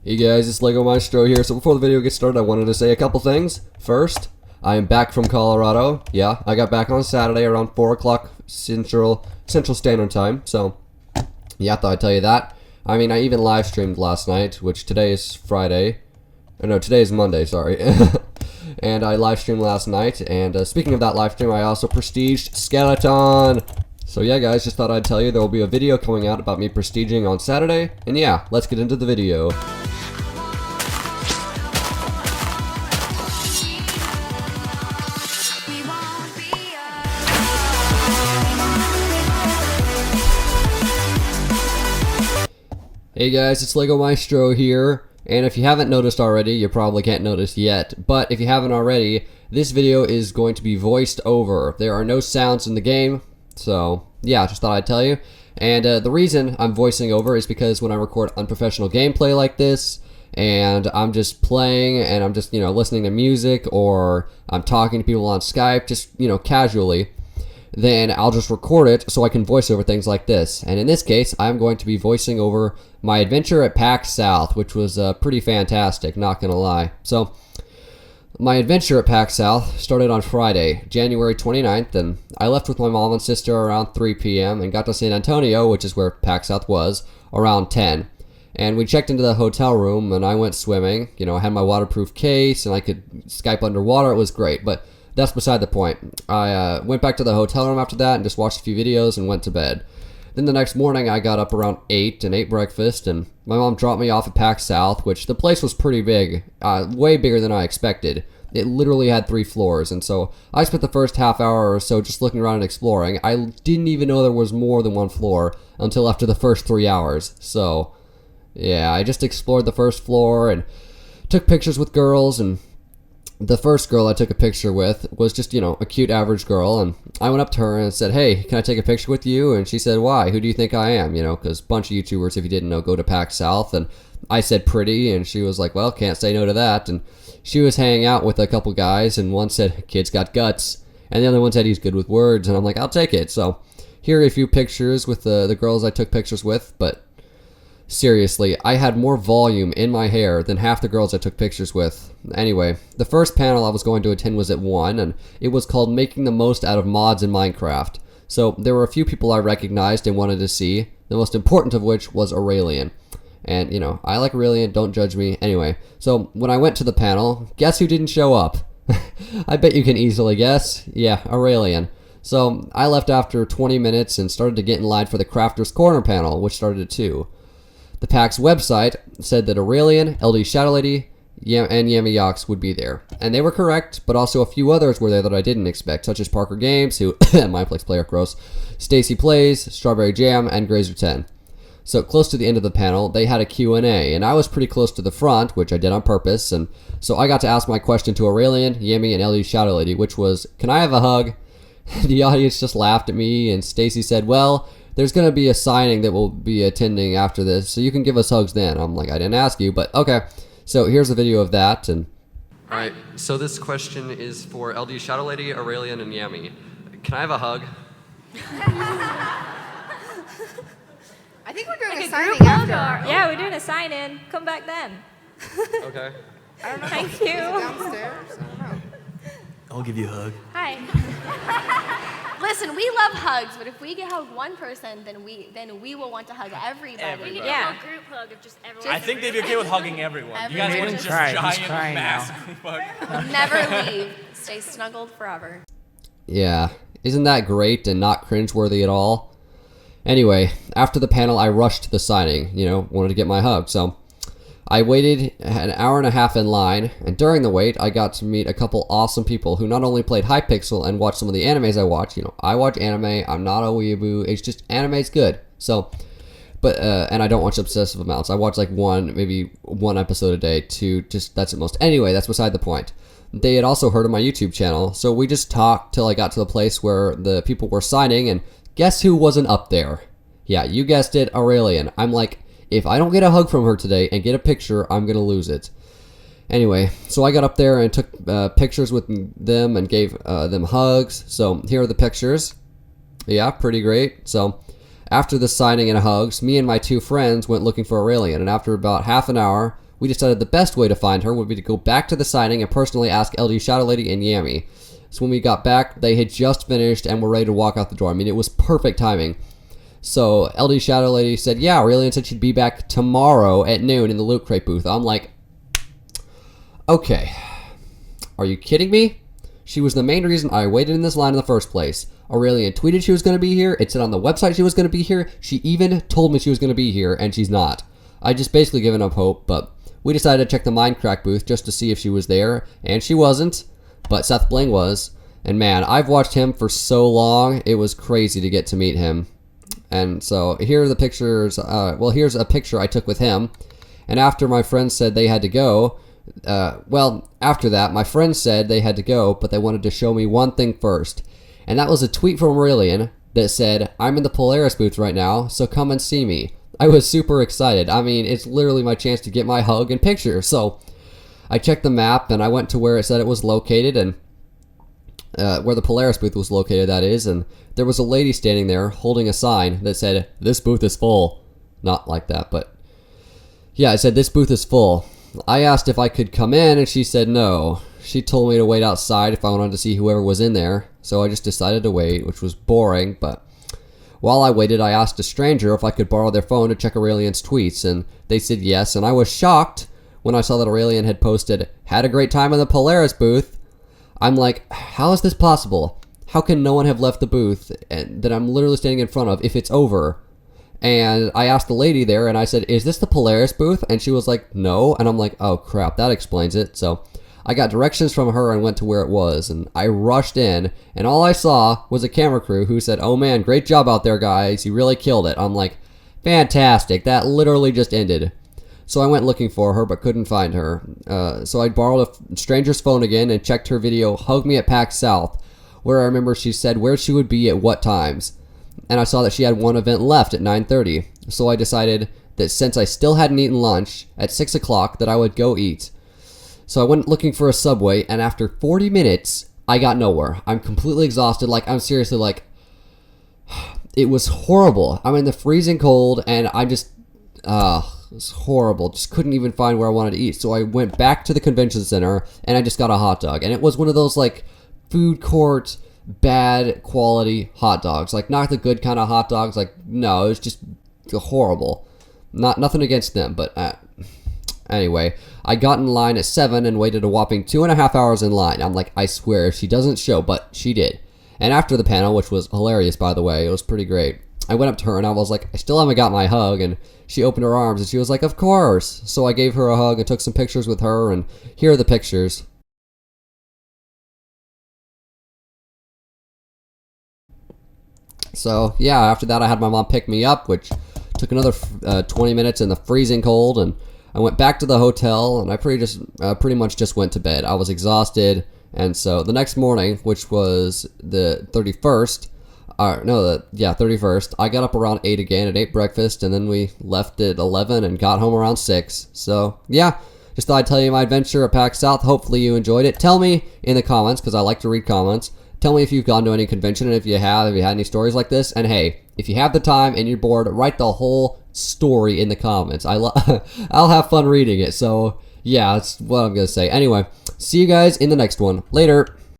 Hey guys, it's Lego Maestro here. So before the video gets started, I wanted to say a couple things. First, I am back from Colorado. Yeah, I got back on Saturday around 4 o'clock Central Standard Time. So, yeah, I thought I'd tell you that. I mean, I even live streamed last night, which today is Friday. Or no, today is Monday, sorry. And I live streamed last night. And speaking of that live stream, I also prestiged Skeleton. So yeah, guys, just thought I'd tell you there will be a video coming out about me prestiging on Saturday. And yeah, let's get into the video. Hey guys, it's Lego Maestro here, and if you haven't noticed already, you probably can't notice yet, but if you haven't already, this video is going to be voiced over. There are no sounds in the game, so yeah, just thought I'd tell you. And the reason I'm voicing over is because when I record unprofessional gameplay like this, and I'm just playing, and I'm just, listening to music, or I'm talking to people on Skype, just, casually, then I'll just record it so I can voice over things like this. And in this case, I'm going to be voicing over my adventure at PAX South, which was pretty fantastic, not gonna lie. So, my adventure at PAX South started on Friday, January 29th, and I left with my mom and sister around 3 p.m. and got to San Antonio, which is where PAX South was, around 10. And we checked into the hotel room, and I went swimming. I had my waterproof case, and I could Skype underwater. It was great, but that's beside the point. I went back to the hotel room after that and just watched a few videos and went to bed. Then the next morning I got up around 8 and ate breakfast, and my mom dropped me off at PAX South, which the place was pretty big, way bigger than I expected. It literally had 3 floors, and so I spent the first half hour or so just looking around and exploring. I didn't even know there was more than 1 floor until after the first 3 hours. So yeah, I just explored the first floor and took pictures with girls, and the first girl I took a picture with was just, a cute average girl, and I went up to her and said, "Hey, can I take a picture with you?" And she said, "Why? Who do you think I am?" Because a bunch of YouTubers, if you didn't know, go to PAX South, and I said pretty, and she was like, "Well, can't say no to that." And she was hanging out with a couple guys, and one said, "Kid's got guts," and the other one said he's good with words, and I'm like, "I'll take it." So here are a few pictures with the girls I took pictures with, but seriously, I had more volume in my hair than half the girls I took pictures with. Anyway, the first panel I was going to attend was at 1, and it was called Making the Most Out of Mods in Minecraft. So there were a few people I recognized and wanted to see, the most important of which was Aurelian. And, I like Aurelian, don't judge me. Anyway, so when I went to the panel, guess who didn't show up? I bet you can easily guess. Yeah, Aurelian. So I left after 20 minutes and started to get in line for the Crafter's Corner panel, which started at 2. The PAX website said that Aurelian, LD Shadow Lady, and Yami Yox would be there. And they were correct, but also a few others were there that I didn't expect, such as Parker Games, who, Mineplex player, gross, Stacy Plays, Strawberry Jam, and Grazer10. So close to the end of the panel, they had a Q&A, and I was pretty close to the front, which I did on purpose, and so I got to ask my question to Aurelian, Yami, and LD Shadow Lady, which was, "Can I have a hug?" The audience just laughed at me, and Stacy said, "Well, there's going to be a signing that we'll be attending after this, so you can give us hugs then." I'm like, "I didn't ask you, but okay." So here's a video of that. And alright, so this question is for LD Shadow Lady, Aurelian, and Yami. Can I have a hug? I think we're doing like a signing hug, after. yeah, we're doing a sign-in. Come back then. Okay. I don't know. Thank Is you. it downstairs? I don't know. I'll give you a hug. Hi. Listen, we love hugs, but if we get hug one person, then we will want to hug everybody. We need Yeah. a group hug of just everyone. I think they'd be okay with hugging everyone. You guys Everyone. want just He's giant, crying now. massive hug. Never leave. Stay snuggled forever. Yeah, isn't that great and not cringeworthy at all? Anyway, after the panel, I rushed to the signing, wanted to get my hug, so I waited an hour and a half in line, and during the wait, I got to meet a couple awesome people who not only played Hypixel and watched some of the animes I watch. I watch anime, I'm not a weeaboo, it's just anime's good. So, but, and I don't watch obsessive amounts. I watch like maybe one episode a day, 2, just, that's at most. Anyway, that's beside the point. They had also heard of my YouTube channel, so we just talked till I got to the place where the people were signing, and guess who wasn't up there? Yeah, you guessed it, Aurelian. I'm like, if I don't get a hug from her today and get a picture, I'm gonna lose it. Anyway, so I got up there and took pictures with them and gave them hugs. So here are the pictures. Yeah, pretty great. So after the signing and hugs, me and my 2 friends went looking for Aurelian, and after about half an hour, we decided the best way to find her would be to go back to the signing and personally ask LD Shadow Lady and Yami. So when we got back, they had just finished and were ready to walk out the door. I mean, it was perfect timing. So LD Shadow Lady said, yeah, Aurelian said she'd be back tomorrow at noon in the Loot Crate booth. I'm like, okay, are you kidding me? She was the main reason I waited in this line in the first place. Aurelian tweeted she was going to be here. It said on the website she was going to be here. She even told me she was going to be here, and she's not. I just basically given up hope, but we decided to check the Minecraft booth just to see if she was there, and she wasn't, but Seth Bling was. And man, I've watched him for so long, it was crazy to get to meet him. And so here are the pictures. Well, here's a picture I took with him. And after my friends said they had to go, after that, my friends said they had to go, but they wanted to show me one thing first. And that was a tweet from Aurelian that said, I'm in the Polaris booth right now, so come and see me. I was super excited. I mean, it's literally my chance to get my hug and picture. So I checked the map and I went to where it said it was located, and where the Polaris booth was located, that is, and there was a lady standing there holding a sign that said, this booth is full. Not like that, but yeah, it said, this booth is full. I asked if I could come in, and she said no. She told me to wait outside if I wanted to see whoever was in there, so I just decided to wait, which was boring, but while I waited, I asked a stranger if I could borrow their phone to check Aurelian's tweets, and they said yes, and I was shocked when I saw that Aurelian had posted, had a great time in the Polaris booth. I'm like, how is this possible? How can no one have left the booth that I'm literally standing in front of if it's over? And I asked the lady there, and I said, is this the Polaris booth? And she was like, no. And I'm like, oh crap, that explains it. So I got directions from her and went to where it was, and I rushed in, and all I saw was a camera crew who said, oh man, great job out there, guys. You really killed it. I'm like, fantastic. That literally just ended. So I went looking for her, but couldn't find her. So I borrowed a stranger's phone again and checked her video, Hug Me at PAX South, where I remember she said where she would be at what times. And I saw that she had one event left at 9:30. So I decided that since I still hadn't eaten lunch at 6 o'clock, that I would go eat. So I went looking for a Subway, and after 40 minutes, I got nowhere. I'm completely exhausted. Like, I'm seriously like, it was horrible. I'm in the freezing cold, and I just, it was horrible. Just couldn't even find where I wanted to eat. So I went back to the convention center, and I just got a hot dog. And it was one of those, like, food court, bad quality hot dogs. Like, not the good kind of hot dogs. Like, no, it was just horrible. Nothing against them, but anyway, I got in line at 7 and waited a whopping 2.5 hours in line. I'm like, I swear, she doesn't show, but she did. And after the panel, which was hilarious, by the way, it was pretty great, I went up to her and I was like, I still haven't got my hug, and she opened her arms and she was like, of course. So I gave her a hug and took some pictures with her, and here are the pictures. So yeah, after that I had my mom pick me up, which took another 20 minutes in the freezing cold, and I went back to the hotel, and I pretty much just went to bed. I was exhausted, and so the next morning, which was the 31st, 31st, I got up around 8 again and ate breakfast, and then we left at 11 and got home around 6. So yeah, just thought I'd tell you my adventure at PAX South. Hopefully you enjoyed it. Tell me in the comments, because I like to read comments. Tell me if you've gone to any convention, and if you had any stories like this. And hey, if you have the time and you're bored, write the whole story in the comments. I'll have fun reading it. So yeah, that's what I'm gonna say. Anyway, see you guys in the next one. Later.